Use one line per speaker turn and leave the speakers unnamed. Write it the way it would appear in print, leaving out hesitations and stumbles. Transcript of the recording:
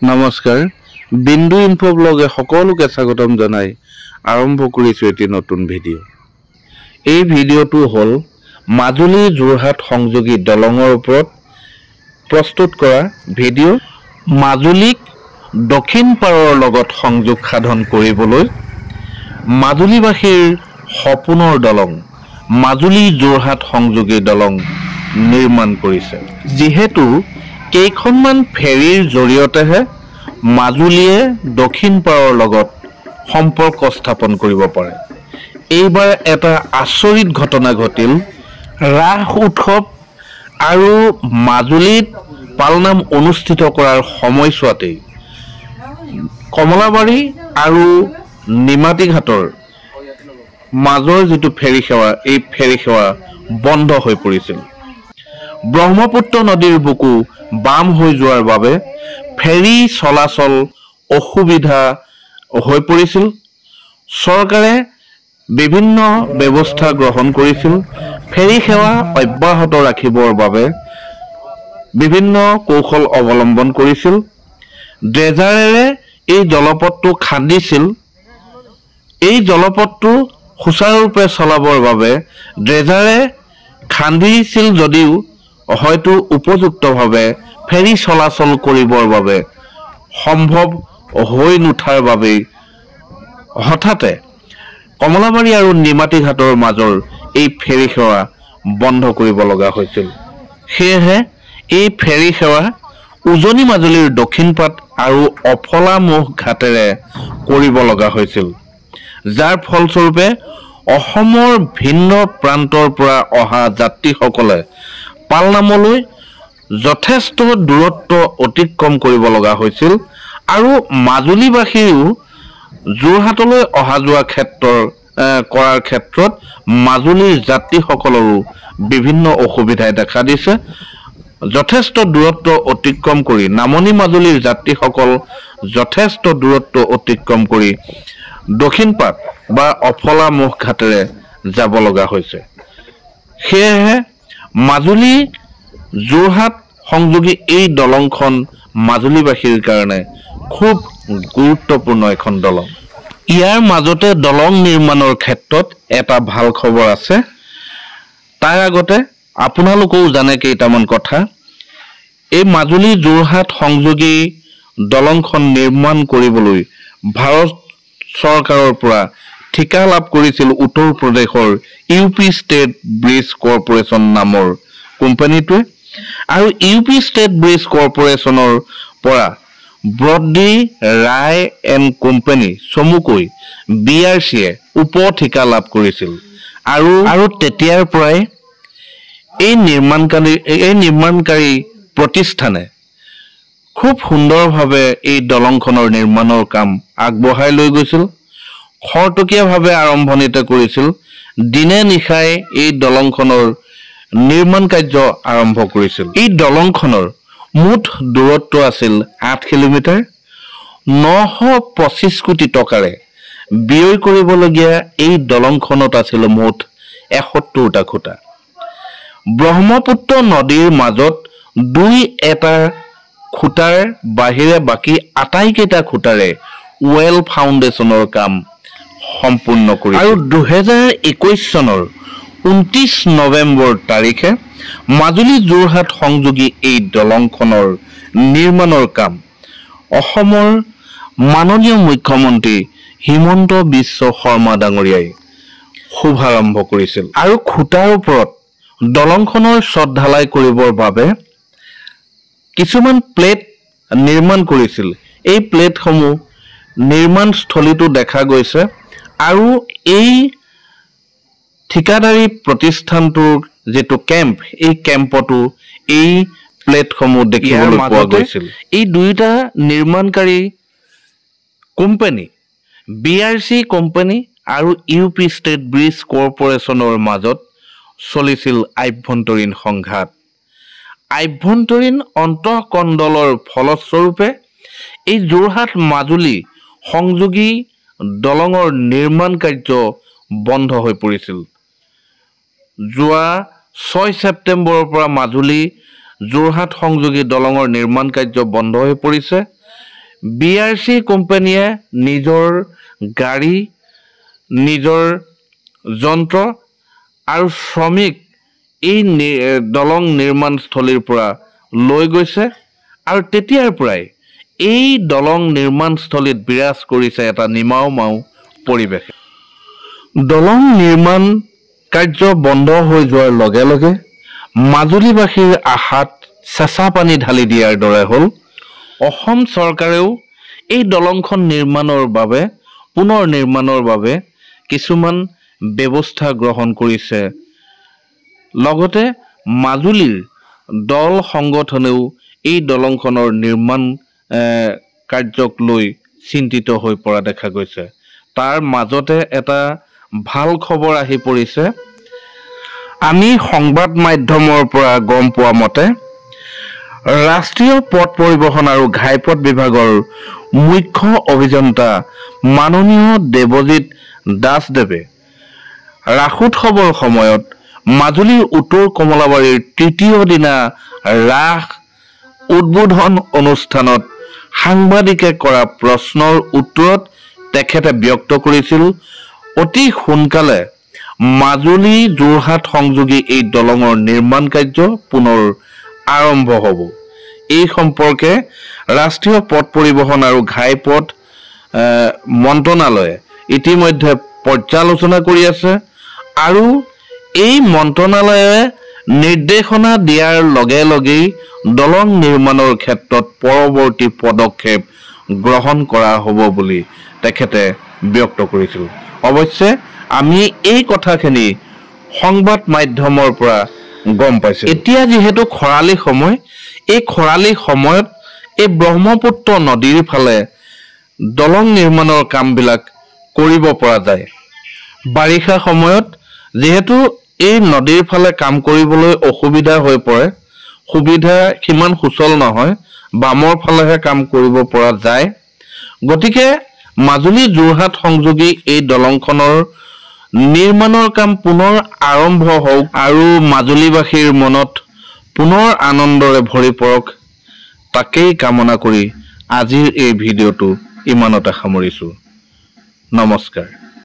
নমস্কাৰ বিন্দু ইনফো ব্লগে সকলোকে স্বাগতম জনাই আৰম্ভ কৰিছো এটি নতুন ভিডিঅ' এই ভিডিঅ'টো হ'ল মাজুলী যোৰহাট সংযোগী দলঙৰ ওপৰত প্ৰস্তুত কৰা ভিডিঅ' মাজুলীক দক্ষিণ পাৰৰ লগত সংযোগ সাধন কৰিবলৈ মাজুলীবাসীৰ সপোনৰ দলং মাজুলী যোৰহাট সংযোগী দলং নিৰ্মাণ কৰিছে যিহেতু কেইখনমান ফেৰীৰ জৰিয়তেহে মাজুলীয়ে দক্ষিণ পাৰৰ লগত সম্পৰ্ক স্থাপন কৰিব পাৰে এইবাৰ এটা আচৰিত ঘটনা ঘটিল ৰাস উৎসৱ আৰু মাজুলীত পালনাম অনুষ্ঠিত কৰাৰ সময়ছোৱাতেই কমলাবাৰী আৰু নিমাতীঘাটৰ মাজৰ যিটো ফেৰী সেৱা এই ফেৰী সেৱা বন্ধ হৈ পৰিছিল ব্ৰহ্মপুত্ৰ নদীৰ বুকু বাম হৈ যোৱাৰ বাবে ফেৰী চলাচল অসুবিধা হৈ পৰিছিল চৰকাৰে বিভিন্ন ব্যৱস্থা গ্ৰহণ কৰিছিল ফেৰী সেৱা অব্যাহত ৰাখিবৰ বাবে বিভিন্ন কৌশল অৱলম্বন কৰিছিল ড্ৰেজাৰেৰে এই জলপথটো খান্দিছিল এই জলপথটো সুচাৰুৰূপে চলাবৰ বাবে ড্ৰেজাৰে খান্দিছিল যদিও হয়তো উপযুক্তভাৱে ফেৰী চলাচল কৰিবৰ বাবে সম্ভৱ হৈ নুঠাৰ বাবে হঠাতে কমলাবাৰী আৰু নিমাতীঘাটৰ মাজৰ এই ফেৰী সেৱা বন্ধ কৰিব লগা হৈছিল সেয়েহে এই ফেৰী সেৱা উজনি মাজুলীৰ দক্ষিণ পাট আৰু অফলামুখ ঘাটেৰে কৰিব লগা হৈছিল যাৰ ফলস্বৰূপে অসমৰ ভিন্ন প্ৰান্তৰ পৰা অহা যাত্ৰীসকলে পালনামলৈ যথেষ্ট দূৰত্ব অতিক্ৰম কৰিব লগা হৈছিল আৰু মাজুলীবাসীও যোৰহাটলৈ অহা যোৱা কৰাৰ ক্ষেত্ৰত মাজুলীৰ যাত্ৰীসকলৰো বিভিন্ন অসুবিধাই দেখা দিছে যথেষ্ট দূৰত্ব অতিক্ৰম কৰি নামনি মাজুলীৰ যাত্ৰীসকল যথেষ্ট দূৰত্ব অতিক্ৰম কৰি দক্ষিণ পাট বা অফলামুখ ঘাটেৰে যাব লগা হৈছে সেয়েহে মাজুলী যোৰহাট সংযোগী এই দলংখন মাজুলীবাসীৰ কাৰণে খুব গুৰুত্বপূৰ্ণ এখন দলং ইয়াৰ মাজতে দলং নিৰ্মাণৰ ক্ষেত্ৰত এটা ভাল খবৰ আছে তাৰ আগতে আপোনালোকেও জানে কেইটামান কথা এই মাজুলী যোৰহাট সংযোগী দলংখন নিৰ্মাণ কৰিবলৈ ভাৰত চৰকাৰৰ পৰা ঠিকা লাভ কৰিছিল উত্তৰ প্ৰদেশৰ ইউপি ষ্টেট ব্ৰিজ কৰ্পোৰেচন নামৰ কোম্পানীটোৱে আৰু ইউপি ষ্টেট ব্ৰিজ কৰ্পোৰেচনৰ পৰা ব্ৰডডি ৰায় এণ্ড কোম্পানী চমুকৈ BRCয়ে উপ ঠিকা লাভ কৰিছিল আৰু তেতিয়াৰ পৰাই এই নিৰ্মাণকাৰী প্ৰতিষ্ঠানে খুব সুন্দৰভাৱে এই দলংখনৰ নিৰ্মাণৰ কাম আগবঢ়াই লৈ গৈছিল খৰতকীয়াভাৱে আৰম্ভণিতে কৰিছিল দিনে নিশাই এই দলংখনৰ নিৰ্মাণ কাৰ্য আৰম্ভ কৰিছিল এই দলংখনৰ মুঠ দূৰত্ব আছিল 8 কিলোমিটাৰ 925 কোটি টকাৰে ব্যয় কৰিবলগীয়া এই দলংখনত আছিল মুঠ 71টা খুঁটা ব্ৰহ্মপুত্ৰ নদীৰ মাজত এটা খুঁটাৰ বাহিৰে বাকী আটাইকেইটা খুঁটাৰে ৱেল ফাউণ্ডেশ্যনৰ কাম সম্পূৰ্ণ কৰিছিল আৰু 2021 চনৰ 29 নৱেম্বৰ তাৰিখে মাজুলী যোৰহাট সংযোগী এই দলংখনৰ নিৰ্মাণৰ কাম অসমৰ মাননীয় মুখ্যমন্ত্ৰী হিমন্ত বিশ্ব শৰ্মা ডাঙৰীয়াই শুভাৰম্ভ কৰিছিল আৰু খুঁটাৰ ওপৰত দলংখনৰ ছদ ঢালাই কৰিবৰ বাবে কিছুমান প্লেট নিৰ্মাণ কৰিছিল এই প্লেটসমূহ নিৰ্মাণস্থলীতো দেখা গৈছে আৰু এই ঠিকাদাৰী প্ৰতিষ্ঠানটোৰ যেটো কেম্প এই কেম্পটো এই প্লেটসমূহ দেখিবলৈ পোৱা গৈছিল এই দুইটা নিৰ্মাণকাৰী কোম্পানী BRC কোম্পানী আৰু ইউপি ষ্টেট ব্ৰিজ কৰ্পোৰেচনৰ মাজত চলিছিল আভ্যন্তৰীণ সংঘাত আভ্যন্তৰীণ অন্তঃকণ্ডলৰ ফলস্বৰূপে এই যোৰহাট মাজুলী সংযোগী দলঙৰ নিৰ্মাণ কাৰ্য বন্ধ হৈ পৰিছিল যোৱা 6 ছেপ্টেম্বৰৰ পৰা মাজুলী যোৰহাট সংযোগী দলঙৰ নিৰ্মাণ কাৰ্য বন্ধ হৈ পৰিছে BRC কোম্পানীয়ে নিজৰ গাড়ী, নিজৰ যন্ত্ৰ আৰু শ্ৰমিক এই দলং নিৰ্মাণস্থলীৰ পৰা লৈ গৈছে আৰু তেতিয়াৰ পৰাই এই দলং নিৰ্মাণস্থলীত বিৰাজ কৰিছে এটা নিমাও মাও পৰিৱেশ। দলং নিৰ্মাণ কাৰ্য বন্ধ হৈ যোৱাৰ লগে লগে মাজুলীবাসীৰ আশাত চেঁচা পানী ঢালি দিয়াৰ দৰে হ'ল। অসম চৰকাৰেও এই দলংখন নিৰ্মাণৰ বাবে পুনৰ নিৰ্মাণৰ বাবে কিছুমান ব্যৱস্থা গ্ৰহণ কৰিছে। লগতে মাজুলীৰ দল সংগঠনেও এই দলংখনৰ নিৰ্মাণ কাৰ্যক লৈ চিন্তিত হৈ পৰা দেখা গৈছে। তাৰ মাজতে এটা ভাল খবৰ আহি পৰিছে। আমি সংবাদ মাধ্যমৰ পৰা গম পোৱা মতে ৰাষ্ট্ৰীয় পথ পৰিবহণ আৰু ঘাইপথ বিভাগৰ মুখ্য অভিযন্তা মাননীয় দেৱজিৎ দাসদেৱে ৰাস উৎসৱৰ সময়ত মাজুলীৰ উত্তৰ কমলাবাৰীৰ তৃতীয় দিনা ৰাস উদ্বোধন অনুষ্ঠানত সাংবাদিকে কৰা প্ৰশ্নৰ উত্তৰত তেখেতে ব্যক্ত কৰিছিল, অতি সোনকালে মাজুলী যোৰহাট সংযোগী এই দলঙৰ নিৰ্মাণ কাৰ্য পুনৰ আৰম্ভ হ'ব। এই সম্পৰ্কে ৰাষ্ট্ৰীয় পথ পৰিবহণ আৰু ঘাইপথ মন্ত্ৰণালয়ে ইতিমধ্যে পৰ্যালোচনা কৰি আছে আৰু এই মন্ত্ৰণালয়ে নিৰ্দেশনা দিয়াৰ লগে লগেই দলং নিৰ্মাণৰ ক্ষেত্ৰত পৰৱৰ্তী পদক্ষেপ গ্ৰহণ কৰা হ'ব বুলি তেখেতে ব্যক্ত কৰিছিল। অৱশ্যে আমি এই কথাখিনি সংবাদ মাধ্যমৰ পৰা গম পাইছোঁ। এতিয়া যিহেতু খৰালি সময়, এই খৰালি সময়ত এই ব্ৰহ্মপুত্ৰ নদীৰ ফালে দলং নিৰ্মাণৰ কামবিলাক কৰিব পৰা যায়। বাৰিষা সময়ত যিহেতু এই নদীৰ ফালে কাম কৰিবলৈ অসুবিধা হৈ পৰে, সুবিধা সিমান সুচল নহয়, বামৰ ফালেহে কাম কৰিব পৰা যায়। গতিকে মাজুলী যোৰহাট সংযোগী এই দলংখনৰ নিৰ্মাণৰ কাম পুনৰ আৰম্ভ হওক আৰু মাজুলীবাসীৰ মনত পুনৰ আনন্দৰে ভৰি পৰক, তাকেই কামনা কৰি আজিৰ এই ভিডিঅ'টো ইমানতে সামৰিছোঁ। নমস্কাৰ।